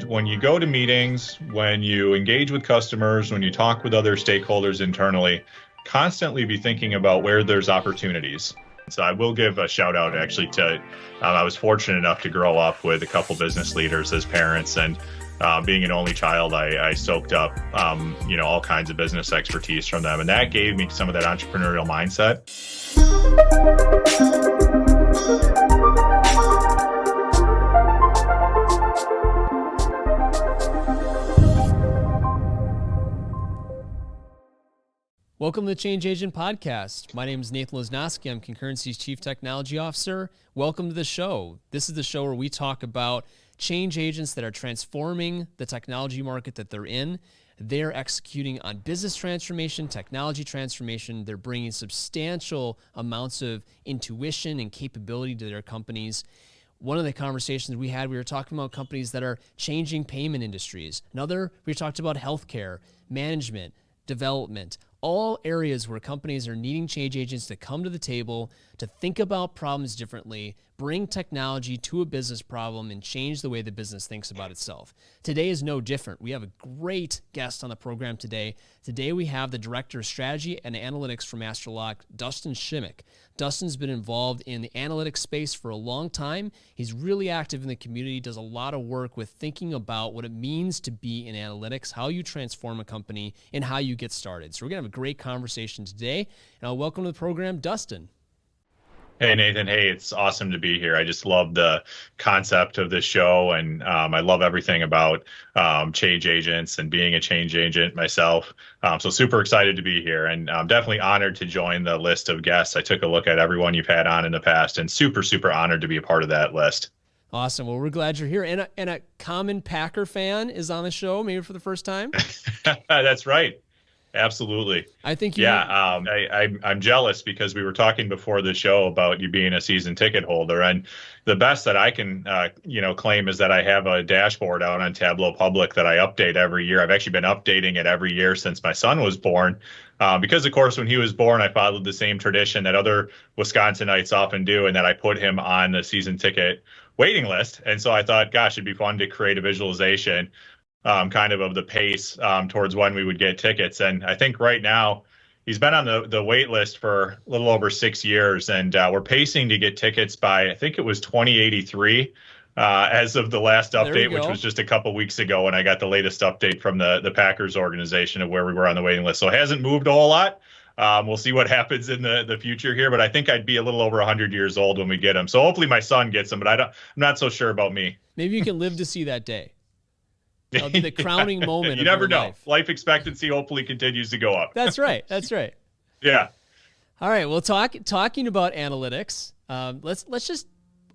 When you go to meetings, when you engage with customers, when you talk with other stakeholders internally, constantly be thinking about where there's opportunities. So I will give a shout out actually to, I was fortunate enough to grow up with a couple business leaders as parents, and being an only child, I soaked up, all kinds of business expertise from them. And that gave me some of that entrepreneurial mindset. Welcome to the Change Agent Podcast. My name is Nathan Lasnoski. I'm Concurrency's Chief Technology Officer. Welcome to the show. This is the show where we talk about change agents that are transforming the technology market that they're in. They're executing on business transformation, technology transformation. They're bringing substantial amounts of intuition and capability to their companies. One of the conversations we had, we were talking about companies that are changing payment industries. Another, we talked about healthcare, management, development, all areas where companies are needing change agents to come to the table, to think about problems differently, bring technology to a business problem, and change the way the business thinks about itself. Today is no different. We have a great guest on the program today. Today we have the Director of Strategy and Analytics from Astrolock, Dustin Schimek. Dustin's been involved in the analytics space for a long time. He's really active in the community, does a lot of work with thinking about what it means to be in analytics, how you transform a company, and how you get started. So we're going to have a great conversation today. And I'll welcome to the program, Dustin. Hey, Nathan. Hey, it's awesome to be here. I just love the concept of this show, and I love everything about change agents and being a change agent myself. So super excited to be here, and I'm definitely honored to join the list of guests. I took a look at everyone you've had on in the past, and super honored to be a part of that list. Awesome. Well, we're glad you're here. And a common Packer fan is on the show, maybe for the first time. That's right. Absolutely. I think I'm jealous because we were talking before the show about you being a season ticket holder, and the best that I can claim is that I have a dashboard out on Tableau Public that I update every year. I've actually been updating it every year since my son was born, because of course when he was born I followed the same tradition that other Wisconsinites often do, and that I put him on the season ticket waiting list. And so I thought, gosh, it'd be fun to create a visualization kind of the pace towards when we would get tickets. And I think right now he's been on the wait list for a little over 6 years, and we're pacing to get tickets by, I think it was 2083 as of the last update, which was just a couple weeks ago when I got the latest update from the Packers organization of where we were on the waiting list. So it hasn't moved a whole lot. We'll see what happens in the future here, but I think I'd be a little over 100 years old when we get him. So hopefully my son gets him, but I'm not so sure about me. Maybe you can live to see that day. That'll be the crowning moment. You never know. Life expectancy hopefully continues to go up. That's right. Yeah. All right. Well, talking about analytics, let's just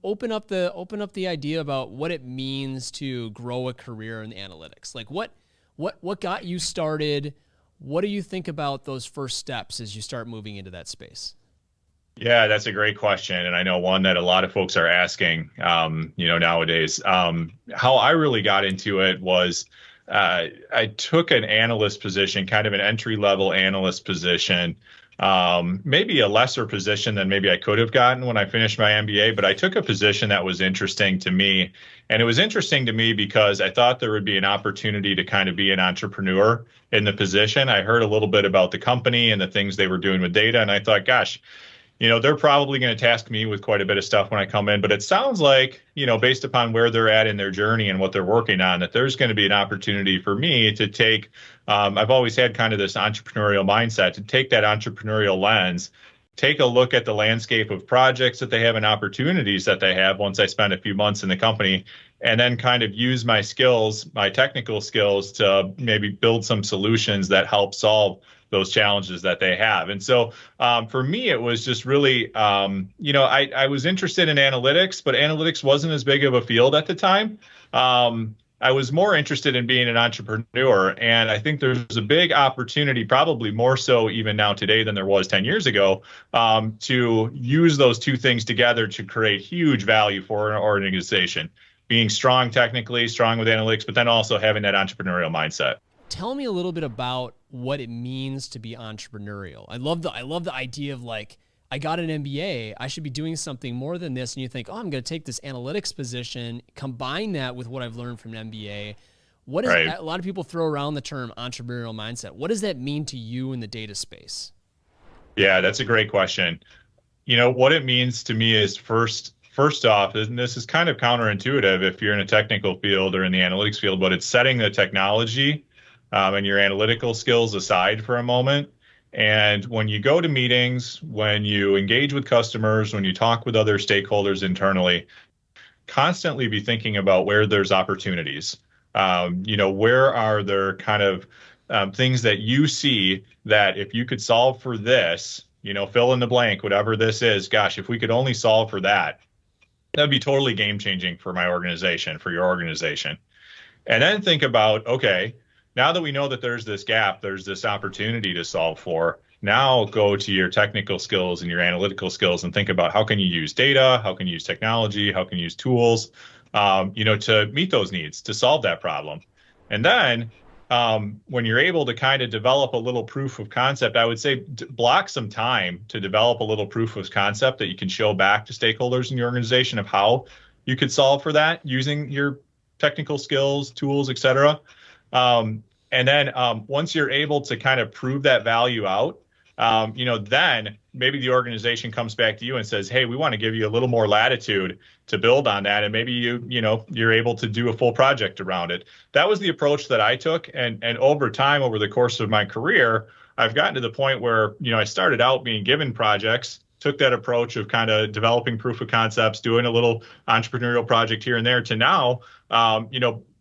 open up the idea about what it means to grow a career in analytics. Like what got you started? What do you think about those first steps as you start moving into that space? Yeah, that's a great question. And I know one that a lot of folks are asking, nowadays. How I really got into it was I took an analyst position, kind of an entry-level analyst position, maybe a lesser position than maybe I could have gotten when I finished my MBA. But I took a position that was interesting to me. And it was interesting to me because I thought there would be an opportunity to kind of be an entrepreneur in the position. I heard a little bit about the company and the things they were doing with data. And I thought, gosh, they're probably going to task me with quite a bit of stuff when I come in, but it sounds like, based upon where they're at in their journey and what they're working on, that there's going to be an opportunity for me to take, I've always had kind of this entrepreneurial mindset, to take that entrepreneurial lens, take a look at the landscape of projects that they have and opportunities that they have once I spend a few months in the company, and then kind of use my skills, my technical skills, to maybe build some solutions that help solve those challenges that they have. And so for me, it was just really, I was interested in analytics, but analytics wasn't as big of a field at the time. I was more interested in being an entrepreneur. And I think there's a big opportunity, probably more so even now today than there was 10 years ago, to use those two things together to create huge value for an organization. Being strong technically, strong with analytics, but then also having that entrepreneurial mindset. Tell me a little bit about what it means to be entrepreneurial. I love the idea of like, I got an MBA. I should be doing something more than this. And you think, oh, I'm going to take this analytics position, combine that with what I've learned from an MBA. What is Right. a lot of people throw around the term entrepreneurial mindset. What does that mean to you in the data space? Yeah, that's a great question. What it means to me is first off, and this is kind of counterintuitive if you're in a technical field or in the analytics field, but it's setting the technology and your analytical skills aside for a moment. And when you go to meetings, when you engage with customers, when you talk with other stakeholders internally, constantly be thinking about where there's opportunities. Where are there kind of things that you see that if you could solve for this, fill in the blank, whatever this is, gosh, if we could only solve for that, that'd be totally game changing for my organization, for your organization. And then think about, okay, now that we know that there's this gap, there's this opportunity to solve for, now go to your technical skills and your analytical skills and think about how can you use data, how can you use technology, how can you use tools, to meet those needs, to solve that problem. And then when you're able to kind of develop a little proof of concept, I would say block some time to develop a little proof of concept that you can show back to stakeholders in your organization of how you could solve for that using your technical skills, tools, et cetera. And then once you're able to kind of prove that value out, then maybe the organization comes back to you and says, hey, we want to give you a little more latitude to build on that. And maybe you're able to do a full project around it. That was the approach that I took. And over time, over the course of my career, I've gotten to the point where, I started out being given projects, took that approach of kind of developing proof of concepts, doing a little entrepreneurial project here and there to now,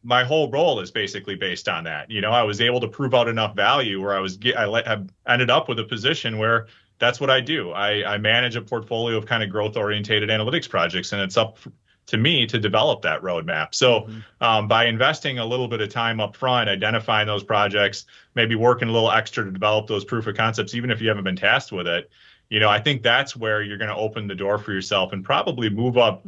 my whole role is basically based on that. I was able to prove out enough value where I ended up with a position where that's what I do. I manage a portfolio of kind of growth oriented analytics projects, and it's up to me to develop that roadmap. So by investing a little bit of time up front, identifying those projects, maybe working a little extra to develop those proof of concepts, even if you haven't been tasked with it, I think that's where you're going to open the door for yourself and probably move up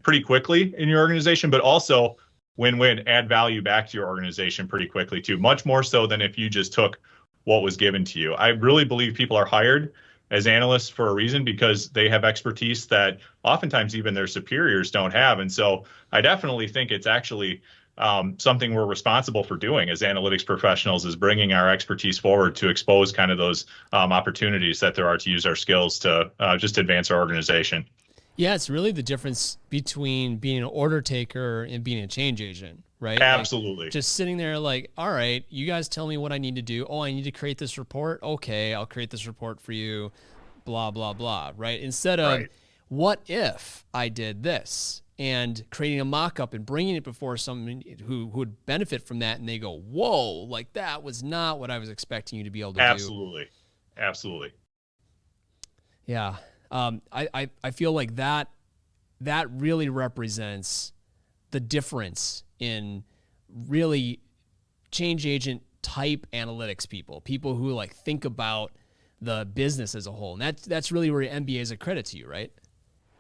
pretty quickly in your organization, but also win-win, add value back to your organization pretty quickly too, much more so than if you just took what was given to you. I really believe people are hired as analysts for a reason because they have expertise that oftentimes even their superiors don't have. And so I definitely think it's actually something we're responsible for doing as analytics professionals, is bringing our expertise forward to expose kind of those opportunities that there are to use our skills to just advance our organization. Yeah, it's really the difference between being an order taker and being a change agent, right? Absolutely. Like just sitting there like, all right, you guys tell me what I need to do. Oh, I need to create this report. Okay, I'll create this report for you, blah, blah, blah, right? Instead of, what if I did this? And creating a mock-up and bringing it before someone who would benefit from that, and they go, whoa, like that was not what I was expecting you to be able to do. Absolutely. Yeah. I feel like that really represents the difference in really change agent type analytics people who like think about the business as a whole. And that's really where your MBA is a credit to you, right?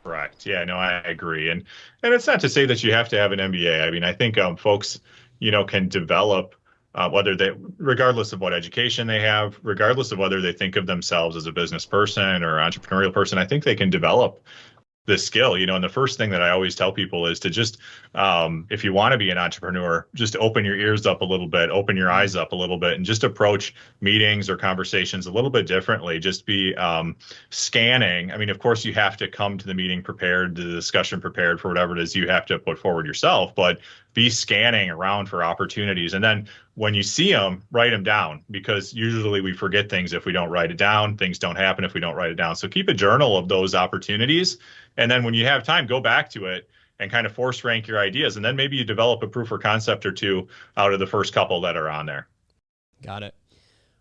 Correct. Yeah, no, I agree. And it's not to say that you have to have an MBA. I mean, I think folks, can develop regardless of what education they have, regardless of whether they think of themselves as a business person or entrepreneurial person, I think they can develop this skill, and the first thing that I always tell people is to just, if you want to be an entrepreneur, just open your ears up a little bit, open your eyes up a little bit, and just approach meetings or conversations a little bit differently. Just be scanning. I mean, of course, you have to come to the meeting prepared, to the discussion prepared for whatever it is you have to put forward yourself, but be scanning around for opportunities. And then when you see them, write them down, because usually we forget things if we don't write it down. Things don't happen if we don't write it down. So keep a journal of those opportunities. And then when you have time, go back to it and kind of force rank your ideas. And then maybe you develop a proof of concept or two out of the first couple that are on there. Got it.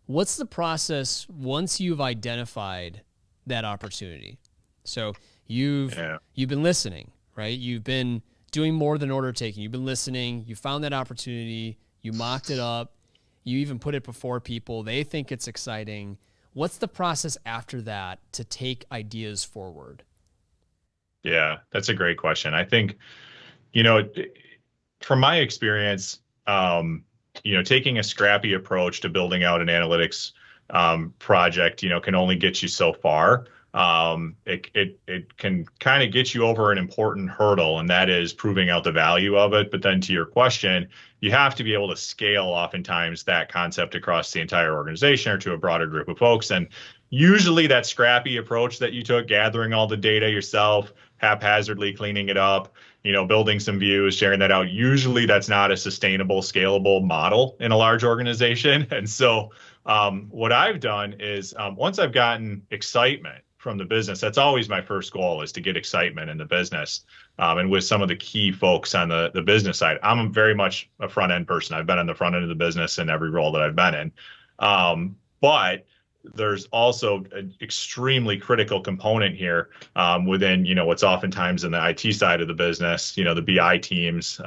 What's the process once you've identified that opportunity? So you've been listening, right? You've been doing more than order taking. You've been listening. You found that opportunity. You mocked it up. You even put it before people. They think it's exciting. What's the process after that to take ideas forward? Yeah, that's a great question. I think, from my experience, taking a scrappy approach to building out an analytics project, can only get you so far. it can kind of get you over an important hurdle, and that is proving out the value of it. But then to your question, you have to be able to scale oftentimes that concept across the entire organization or to a broader group of folks. And usually that scrappy approach that you took, gathering all the data yourself, haphazardly cleaning it up, building some views, sharing that out. Usually that's not a sustainable, scalable model in a large organization. And so what I've done is once I've gotten excitement from the business, that's always my first goal, is to get excitement in the business. And with some of the key folks on the business side, I'm very much a front end person. I've been on the front end of the business in every role that I've been in. But there's also an extremely critical component here within, what's oftentimes in the IT side of the business, the BI teams,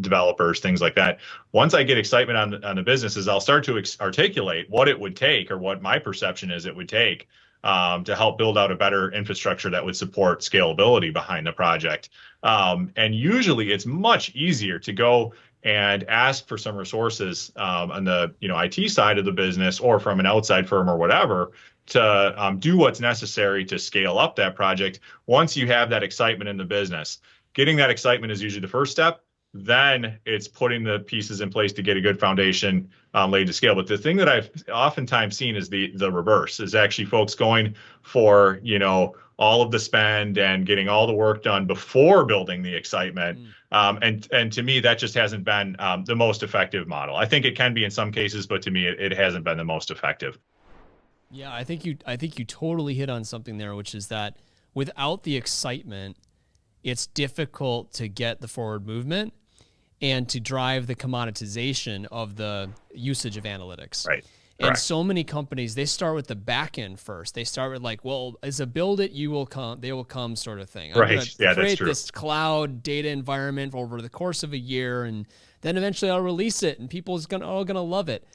developers, things like that. Once I get excitement on the businesses, I'll start to articulate what it would take, or what my perception is it would take to help build out a better infrastructure that would support scalability behind the project. And usually it's much easier to go and ask for some resources on the IT side of the business, or from an outside firm or whatever, to do what's necessary to scale up that project. Once you have that excitement in the business, getting that excitement is usually the first step. Then it's putting the pieces in place to get a good foundation laid to scale. But the thing that I've oftentimes seen is the reverse, is actually folks going for all of the spend and getting all the work done before building the excitement. And to me, that just hasn't been the most effective model. I think it can be in some cases, but to me, it hasn't been the most effective. Yeah, I think you totally hit on something there, which is that without the excitement, it's difficult to get the forward movement and to drive the commoditization of the usage of analytics. Right. And Correct. so many companies, they start with the back end first. They start with like, well, as a build it, you will come, they will come sort of thing. I'm Right. Yeah, create that's true. this cloud data environment over the course of a year, and then eventually I'll release it, and people's all gonna love it.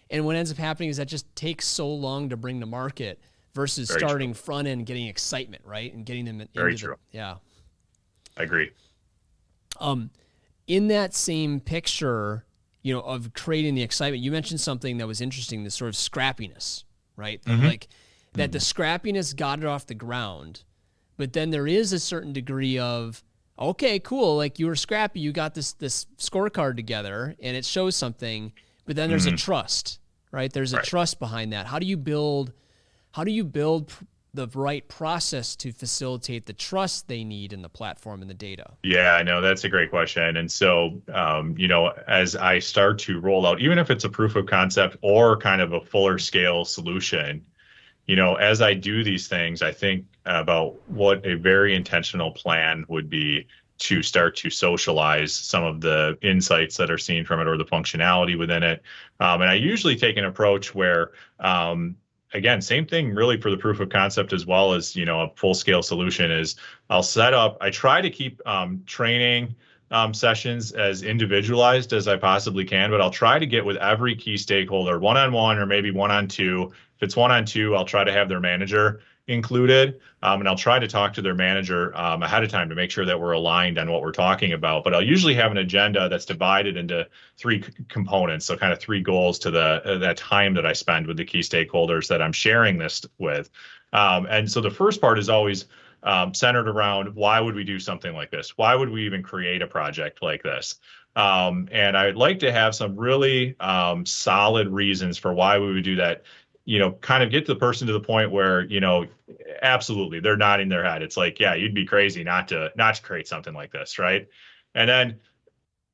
And what ends up happening is that just takes so long to bring to market versus Very starting true. front end, getting excitement, right, and getting them Very into true. yeah. I agree. In that same picture, of creating the excitement, you mentioned something that was interesting, this sort of scrappiness, right? Mm-hmm. Like that the scrappiness got it off the ground, but then there is a certain degree of, okay, cool, like you were scrappy, you got this scorecard together and it shows something, but then there's a trust, right? There's a trust behind that. How do you build the right process to facilitate the trust they need in the platform and the data? Yeah, I know that's a great question. And so, as I start to roll out, even if it's a proof of concept or kind of a fuller scale solution, as I do these things, I think about what a very intentional plan would be to start to socialize some of the insights that are seen from it, or the functionality within it. And I usually take an approach where, again, same thing really for the proof of concept as well as, a full scale solution, is I try to keep training sessions as individualized as I possibly can, but I'll try to get with every key stakeholder one-on-one, or maybe one-on-two. If it's one-on-two, I'll try to have their manager included, and I'll try to talk to their manager ahead of time to make sure that we're aligned on what we're talking about. But I'll usually have an agenda that's divided into three components, so kind of three goals to that time that I spend with the key stakeholders that I'm sharing this with. And so the first part is always centered around, why would we do something like this? Why would we even create a project like this? And I'd like to have some really solid reasons for why we would do that. Kind of get the person to the point where, absolutely, they're nodding their head. It's like, yeah, you'd be crazy not to create something like this, right? And then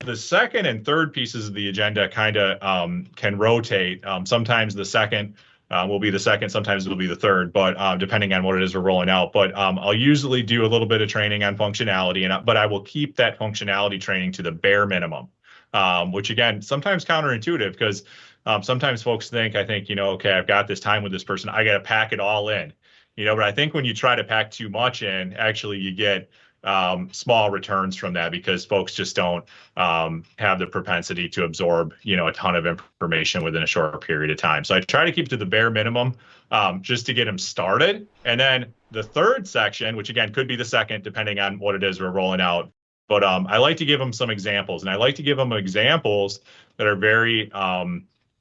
the second and third pieces of the agenda kind of can rotate. Sometimes the second will be the second, sometimes it'll be the third, but depending on what it is we're rolling out. But I'll usually do a little bit of training on functionality, but I will keep that functionality training to the bare minimum, which again, sometimes counterintuitive, because sometimes folks think, okay, I've got this time with this person, I got to pack it all in, but I think when you try to pack too much in, actually you get small returns from that, because folks just don't have the propensity to absorb, a ton of information within a short period of time. So I try to keep it to the bare minimum just to get them started. And then the third section, which again could be the second, depending on what it is we're rolling out. But I like to give them some examples, and I like to give them examples that are very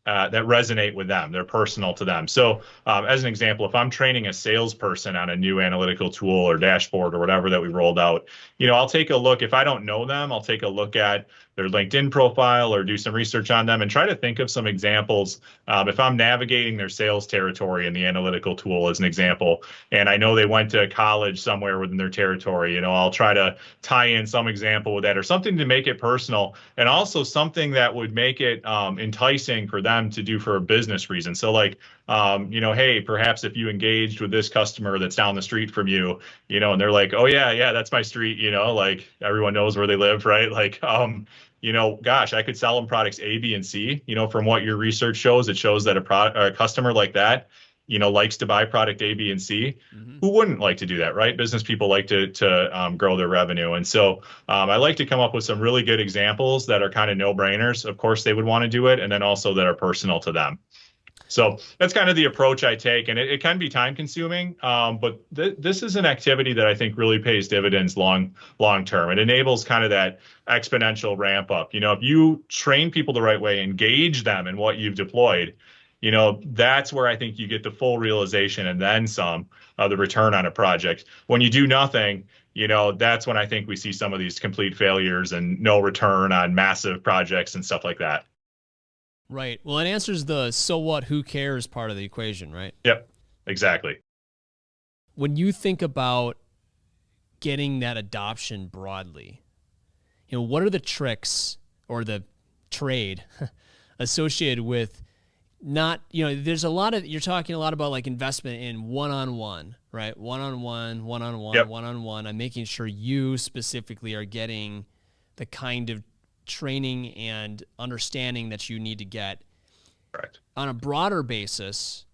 that resonate with them. They're personal to them. So, as an example, if I'm training a salesperson on a new analytical tool or dashboard or whatever that we rolled out, I'll take a look. If I don't know them, I'll take a look at their LinkedIn profile or do some research on them and try to think of some examples. If I'm navigating their sales territory in the analytical tool, as an example, and I know they went to college somewhere within their territory, I'll try to tie in some example with that or something to make it personal, and also something that would make it enticing for them to do for a business reason. So like, hey, perhaps if you engaged with this customer that's down the street from you, and they're like, oh yeah, that's my street, like everyone knows where they live, right? Like, gosh, I could sell them products A, B, and C. From what your research shows, it shows that a customer like that, likes to buy product A, B, and C. Mm-hmm. Who wouldn't like to do that, right? Business people like to grow their revenue. And so I like to come up with some really good examples that are kind of no-brainers. Of course, they would want to do it, and then also that are personal to them. So that's kind of the approach I take, and it can be time consuming, but this is an activity that I think really pays dividends long term. It enables kind of that exponential ramp up. If you train people the right way, engage them in what you've deployed, that's where I think you get the full realization and then some of the return on a project. When you do nothing, that's when I think we see some of these complete failures and no return on massive projects and stuff like that. Right. Well, it answers the so what, who cares part of the equation, right? Yep, exactly. When you think about getting that adoption broadly, what are the tricks or the trade associated with not, there's a lot of, you're talking a lot about like investment in one-on-one, right? One-on-one, one-on-one, yep. One-on-one. I'm making sure you specifically are getting the kind of training and understanding that you need to get. Correct. On a broader basis.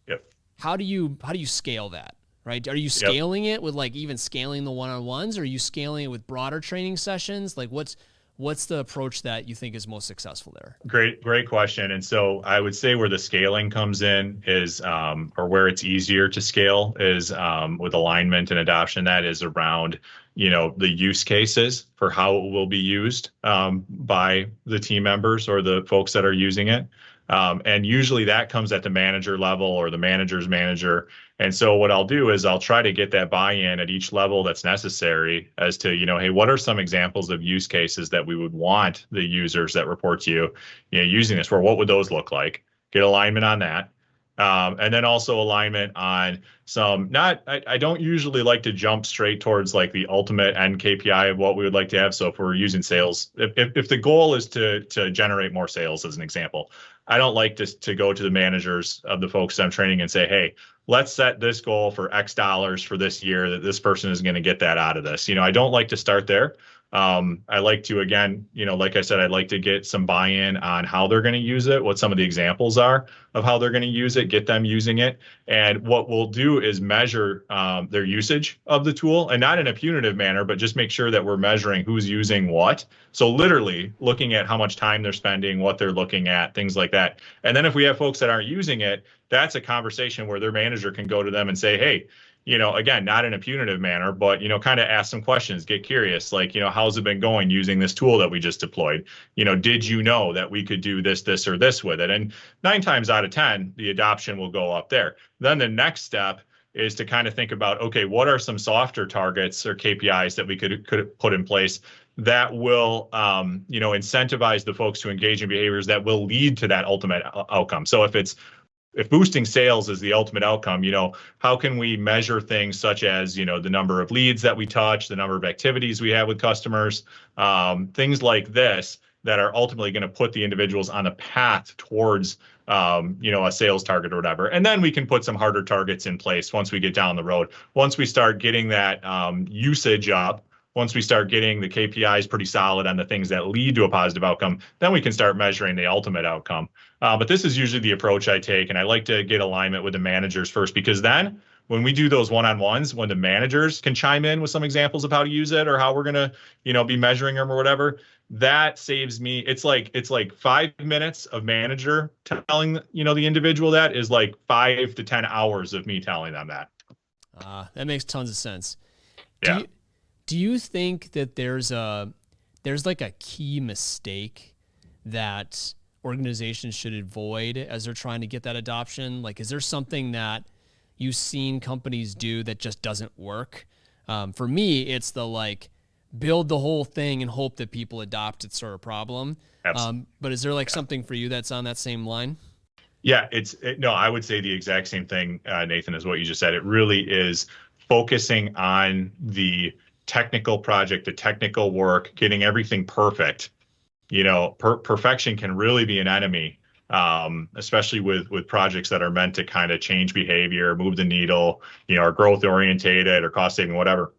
Yep. How do you scale that, right? Are you scaling it with like even scaling the one-on-ones, or are you scaling it with broader training sessions? Like what's the approach that you think is most successful there? Great question. And so I would say where the scaling comes in is, or where it's easier to scale is with alignment and adoption. That is around, the use cases for how it will be used by the team members or the folks that are using it. And usually that comes at the manager level or the manager's manager. And so what I'll do is I'll try to get that buy-in at each level that's necessary as to, hey, what are some examples of use cases that we would want the users that report to you, using this for? What would those look like? Get alignment on that. And then also alignment on some, I don't usually like to jump straight towards like the ultimate end KPI of what we would like to have. So if we're using sales, if the goal is to generate more sales, as an example, I don't like to go to the managers of the folks I'm training and say, hey, let's set this goal for X dollars for this year that this person is going to get that out of this. I don't like to start there. I like to, again, like I said, I'd like to get some buy-in on how they're going to use it, what some of the examples are of how they're going to use it, get them using it. And what we'll do is measure their usage of the tool, and not in a punitive manner, but just make sure that we're measuring who's using what. So literally looking at how much time they're spending, what they're looking at, things like that. And then if we have folks that aren't using it, that's a conversation where their manager can go to them and say, hey, again, not in a punitive manner, but, kind of ask some questions, get curious, like, how's it been going using this tool that we just deployed? Did you know that we could do this, or this with it? And 9 times out of 10, the adoption will go up there. Then the next step is to kind of think about, okay, what are some softer targets or KPIs that we could put in place that will, incentivize the folks to engage in behaviors that will lead to that ultimate outcome. So if boosting sales is the ultimate outcome, how can we measure things such as, the number of leads that we touch, the number of activities we have with customers, things like this that are ultimately going to put the individuals on a path towards, a sales target or whatever. And then we can put some harder targets in place once we get down the road. Once we start getting that usage up, once we start getting the KPIs pretty solid on the things that lead to a positive outcome, then we can start measuring the ultimate outcome. But this is usually the approach I take, and I like to get alignment with the managers first, because then when we do those one-on-ones, when the managers can chime in with some examples of how to use it or how we're going to, be measuring them or whatever, that saves me. It's like 5 minutes of manager telling, the individual that is like 5 to 10 hours of me telling them that. That makes tons of sense. Yeah. Do you think that there's like a key mistake that organizations should avoid as they're trying to get that adoption? Like, is there something that you've seen companies do that just doesn't work? For me, it's the like build the whole thing and hope that people adopt it sort of problem. But is there like something for you that's on that same line? Yeah, no, I would say the exact same thing, Nathan, is what you just said. It really is focusing on the technical project, the technical work, getting everything perfect. Perfection can really be an enemy, especially with projects that are meant to kind of change behavior, move the needle, are growth orientated or cost saving, whatever.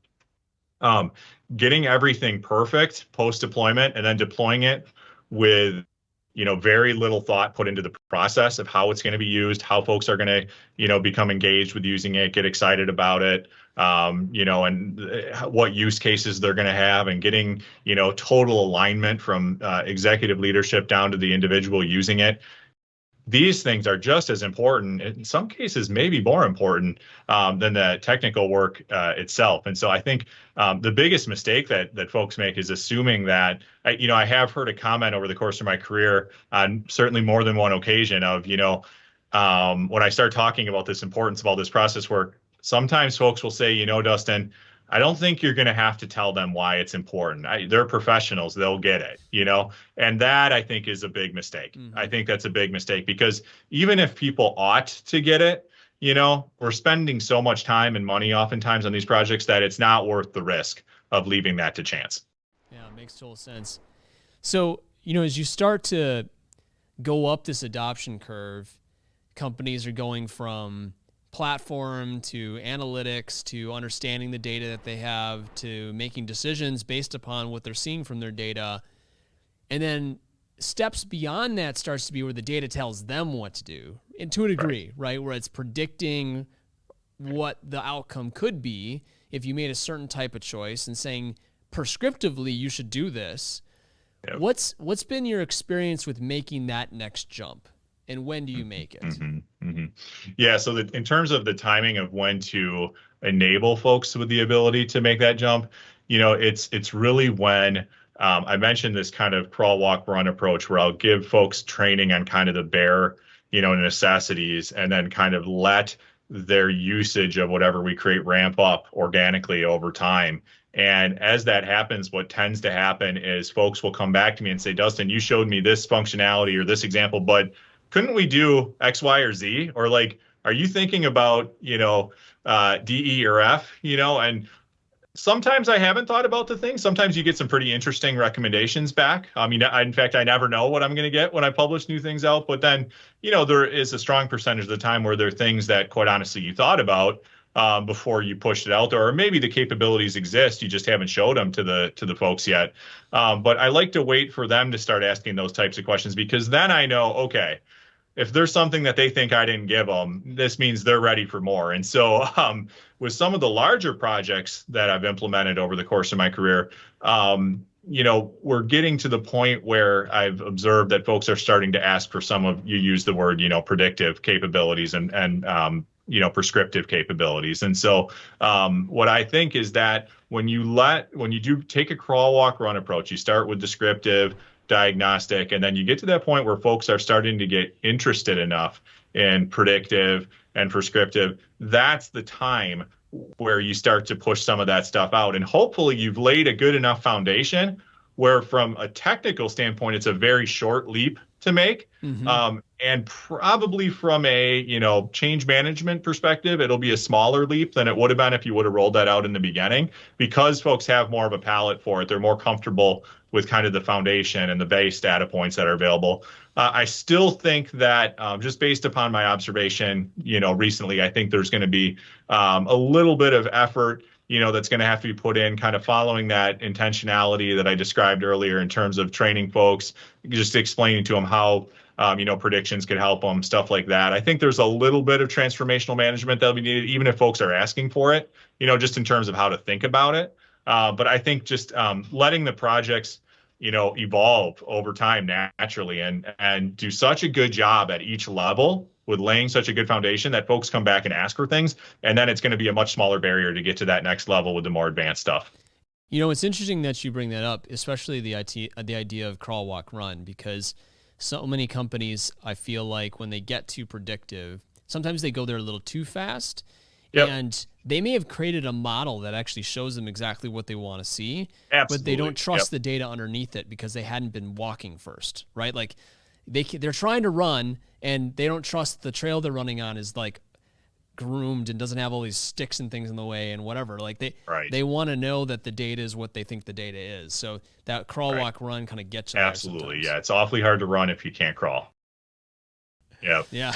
Getting everything perfect post deployment and then deploying it with very little thought put into the process of how it's going to be used, how folks are going to become engaged with using it, get excited about it, and what use cases they're going to have, and getting total alignment from executive leadership down to the individual using it. These things are just as important, in some cases, maybe more important than the technical work itself. And so I think the biggest mistake that folks make is assuming that, I have heard a comment over the course of my career on certainly more than one occasion of, when I start talking about this importance of all this process work, sometimes folks will say, Dustin, I don't think you're going to have to tell them why it's important. They're professionals. They'll get it, and that I think is a big mistake. Mm-hmm. I think that's a big mistake because even if people ought to get it, we're spending so much time and money oftentimes on these projects that it's not worth the risk of leaving that to chance. Yeah, it makes total sense. So, as you start to go up this adoption curve, companies are going from platform to analytics to understanding the data that they have to making decisions based upon what they're seeing from their data. And then steps beyond that starts to be where the data tells them what to do, and to a degree, right? Where it's predicting what the outcome could be if you made a certain type of choice and saying prescriptively you should do this. Yep. What's been your experience with making that next jump? And when do you make it? Mm-hmm, mm-hmm. Yeah, so in terms of the timing of when to enable folks with the ability to make that jump, it's really when I mentioned this kind of crawl, walk, run approach where I'll give folks training on kind of the bare, necessities, and then kind of let their usage of whatever we create ramp up organically over time. And as that happens, what tends to happen is folks will come back to me and say, Dustin, you showed me this functionality or this example, but couldn't we do X, Y, or Z? Or like, are you thinking about, D, E, or F, and sometimes I haven't thought about the thing. Sometimes you get some pretty interesting recommendations back. In fact, I never know what I'm going to get when I publish new things out. But then, there is a strong percentage of the time where there are things that, quite honestly, you thought about before you pushed it out there, or maybe the capabilities exist, you just haven't showed them to the folks yet. But I like to wait for them to start asking those types of questions, because then I know, okay, if there's something that they think I didn't give them, this means they're ready for more. And so with some of the larger projects that I've implemented over the course of my career, we're getting to the point where I've observed that folks are starting to ask for some of, you use the word, predictive capabilities and prescriptive capabilities. And so what I think is that when you do take a crawl, walk, run approach, you start with descriptive, diagnostic, and then you get to that point where folks are starting to get interested enough in predictive and prescriptive. That's the time where you start to push some of that stuff out. And hopefully you've laid a good enough foundation where from a technical standpoint, it's a very short leap to make. Mm-hmm. And probably from a, change management perspective, it'll be a smaller leap than it would have been if you would have rolled that out in the beginning, because folks have more of a palate for it. They're more comfortable with kind of the foundation and the base data points that are available. I still think that just based upon my observation, recently, I think there's going to be a little bit of effort, that's going to have to be put in, kind of following that intentionality that I described earlier in terms of training folks, just explaining to them how, predictions could help them, stuff like that. I think there's a little bit of transformational management that'll be needed, even if folks are asking for it, just in terms of how to think about it. But I think just letting the projects, evolve over time naturally and do such a good job at each level with laying such a good foundation that folks come back and ask for things. And then it's going to be a much smaller barrier to get to that next level with the more advanced stuff. It's interesting that you bring that up, especially the idea of crawl, walk, run, because so many companies, I feel like when they get too predictive, sometimes they go there a little too fast. Yep. And they may have created a model that actually shows them exactly what they want to see, Absolutely. but they don't trust the data underneath it because they hadn't been walking first, right? Like they're trying to run and they don't trust the trail they're running on is like groomed and doesn't have all these sticks and things in the way and whatever. Like they want to know that the data is what they think the data is. So that crawl, walk, run kind of gets you there. Absolutely. Yeah. It's awfully hard to run if you can't crawl. Yep. Yeah.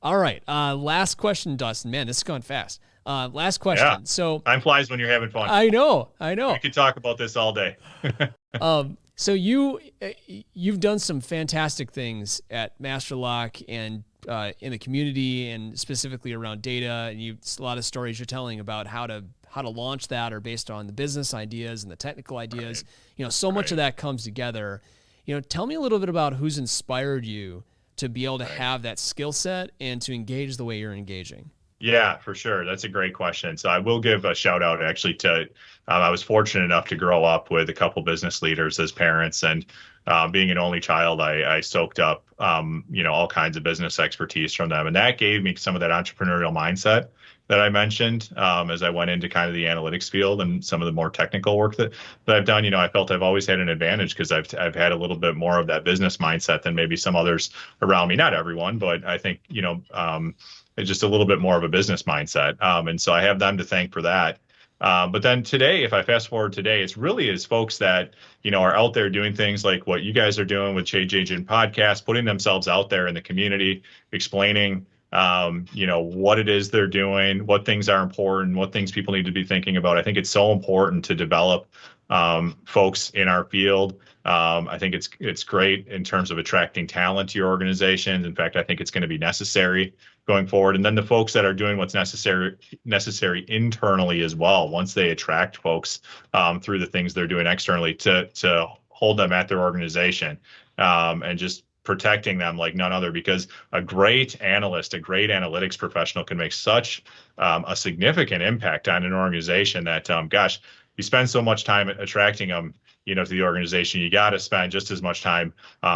All right. Last question, Dustin. Man, this is going fast. Last question. Yeah. So time flies when you're having fun. I know. We could talk about this all day. So you've done some fantastic things at Masterlock and in the community and specifically around data. And a lot of stories you're telling about how to launch that are based on the business ideas and the technical ideas. Right. So much of that comes together. Tell me a little bit about who's inspired you to be able to have that skill set and to engage the way you're engaging. Yeah, for sure. That's a great question. So I will give a shout out actually to, I was fortunate enough to grow up with a couple business leaders as parents, and being an only child, I soaked up, all kinds of business expertise from them. And that gave me some of that entrepreneurial mindset that I mentioned as I went into kind of the analytics field and some of the more technical work that I've done. I felt I've always had an advantage because I've had a little bit more of that business mindset than maybe some others around me. Not everyone, but I think, it's just a little bit more of a business mindset. And so I have them to thank for that. But then today, if I fast forward today, it's really is folks that, are out there doing things like what you guys are doing with Change Agent Podcast, putting themselves out there in the community, explaining, what it is they're doing, what things are important, what things people need to be thinking about. I think it's so important to develop folks in our field. I think it's great in terms of attracting talent to your organizations. In fact, I think it's going to be necessary going forward. And then the folks that are doing what's necessary internally as well, once they attract folks through the things they're doing externally to hold them at their organization and just protecting them like none other, because a great analyst, a great analytics professional can make such a significant impact on an organization that, you spend so much time attracting them, to the organization, you got to spend just as much time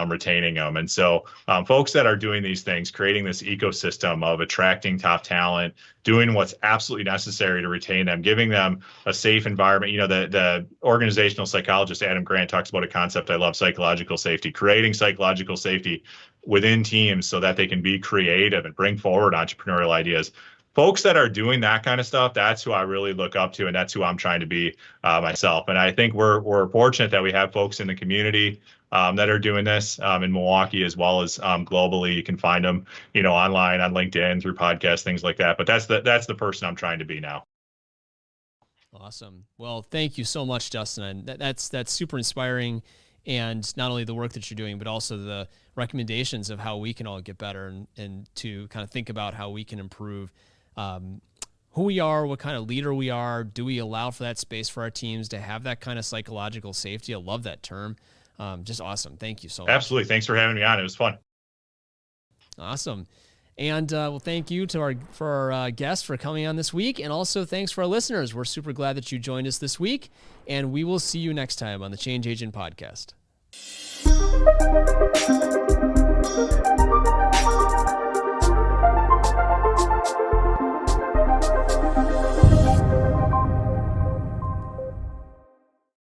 retaining them. And so folks that are doing these things, creating this ecosystem of attracting top talent, doing what's absolutely necessary to retain them, giving them a safe environment. The organizational psychologist, Adam Grant, talks about a concept I love, psychological safety, creating psychological safety within teams so that they can be creative and bring forward entrepreneurial ideas. Folks that are doing that kind of stuff, that's who I really look up to, and that's who I'm trying to be myself. And I think we're fortunate that we have folks in the community that are doing this in Milwaukee as well as globally. You can find them, online on LinkedIn through podcasts, things like that. But that's the person I'm trying to be now. Awesome. Well, thank you so much, Dustin. And that's super inspiring. And not only the work that you're doing, but also the recommendations of how we can all get better and to kind of think about how we can improve who we are, what kind of leader we are. Do we allow for that space for our teams to have that kind of psychological safety? I love that term. Just awesome. Thank you so much. Absolutely. Thanks for having me on. It was fun. Awesome. And thank you to our guests for coming on this week. And also thanks for our listeners. We're super glad that you joined us this week. And we will see you next time on the Change Agent Podcast.